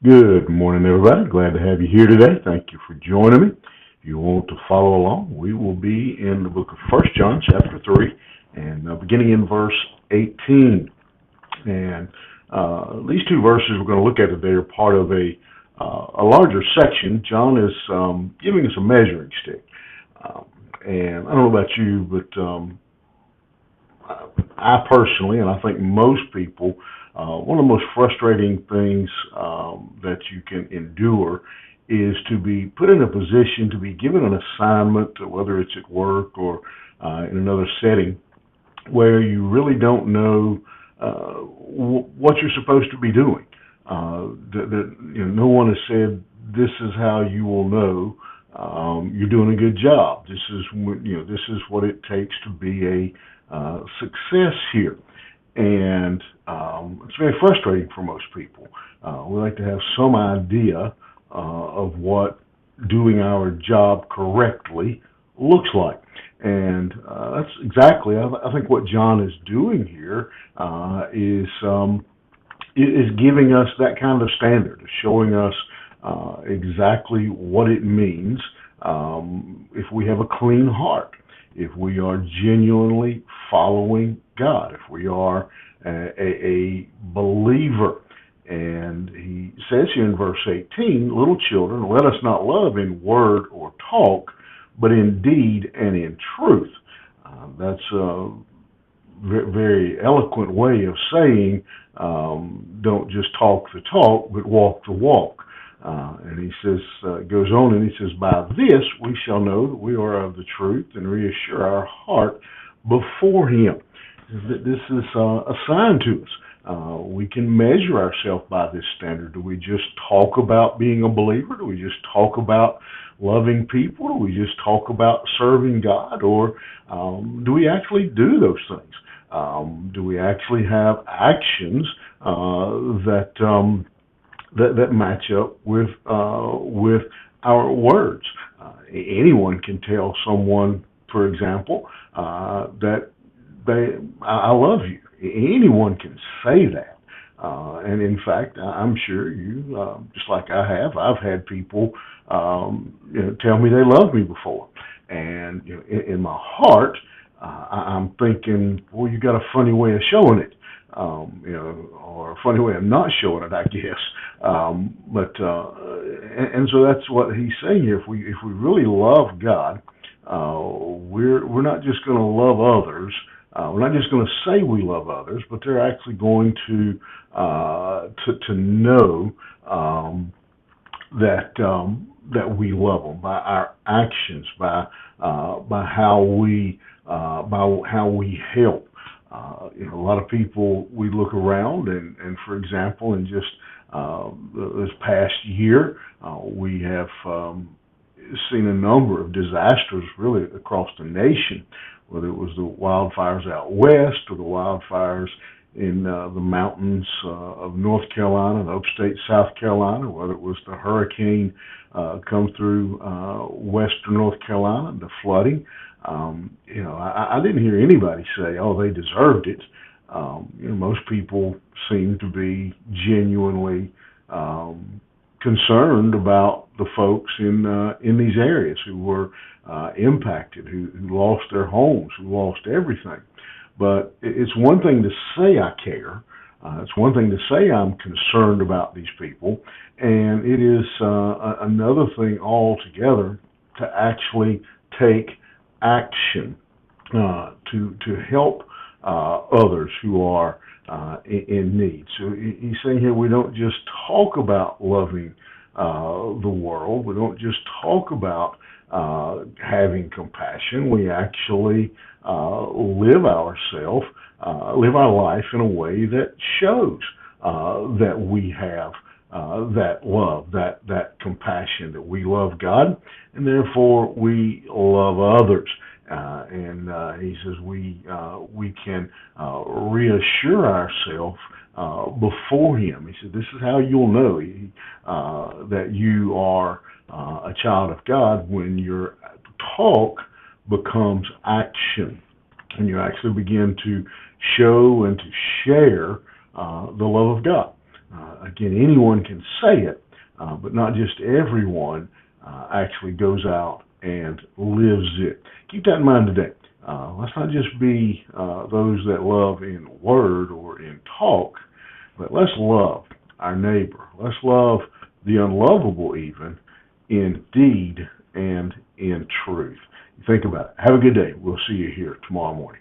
Good morning, everybody. Glad to have you here today. Thank you for joining me. If you want to follow along, we will be in the book of First John, chapter 3, and beginning in verse 18. And these two verses we're going to look at today are part of a larger section. John is giving us a measuring stick. And I don't know about you, but I personally, and I think most people, one of the most frustrating things that you can endure is to be put in a position to be given an assignment, whether it's at work or in another setting, where you really don't know what you're supposed to be doing. No one has said this is how you will know you're doing a good job. This is what it takes to be a success here. And it's very frustrating for most people. We like to have some idea of what doing our job correctly looks like. And that's exactly, I think, what John is doing here is giving us that kind of standard, is showing us exactly what it means if we have a clean heart, if we are genuinely following God, if we are a believer. And he says here in verse 18, little children, let us not love in word or talk, but in deed and in truth. That's a very eloquent way of saying don't just talk the talk, but walk the walk. And he says, goes on and he says, by this we shall know that we are of the truth and reassure our heart before him. This is a sign to us. We can measure ourselves by this standard. Do we just talk about being a believer? Do we just talk about loving people? Do we just talk about serving God? Or do we actually do those things? Do we actually have actions that match up with our words? Anyone can tell someone, for example, that I love you. Anyone can say that. And in fact, I'm sure you, just like I have, I've had people tell me they love me before. And in my heart, I'm thinking, well, you got a funny way of showing it. Or a funny way of not showing it, I guess. And so that's what he's saying here. If we really love God, we're not just going to love others. We're not just going to say we love others, but they're actually going to know that we love them by our actions, by how we help. A lot of people, we look around and for example, in just this past year, we have seen a number of disasters really across the nation, whether it was the wildfires out west or the wildfires in the mountains of North Carolina and upstate South Carolina, whether it was the hurricane come through western North Carolina, the flooding. I didn't hear anybody say, "Oh, they deserved it." Most people seem to be genuinely concerned about the folks in these areas who were impacted, who lost their homes, who lost everything. But it's one thing to say I care. It's one thing to say I'm concerned about these people, and it is another thing altogether to actually take action to help others who are in need. So he's saying here we don't just talk about loving the world. We don't just talk about having compassion. We actually live our life in a way that shows that we have that love, that compassion, that we love God, and therefore we love others. And he says we can reassure ourselves before him. He said this is how you'll know that you are a child of God, when your talk becomes action, and you actually begin to show and to share the love of God. again, anyone can say it, but not just everyone actually goes out and lives it. Keep that in mind today. Let's not just be those that love in word or in talk, but let's love our neighbor. Let's love the unlovable even in deed and in truth. Think about it. Have a good day. We'll see you here tomorrow morning.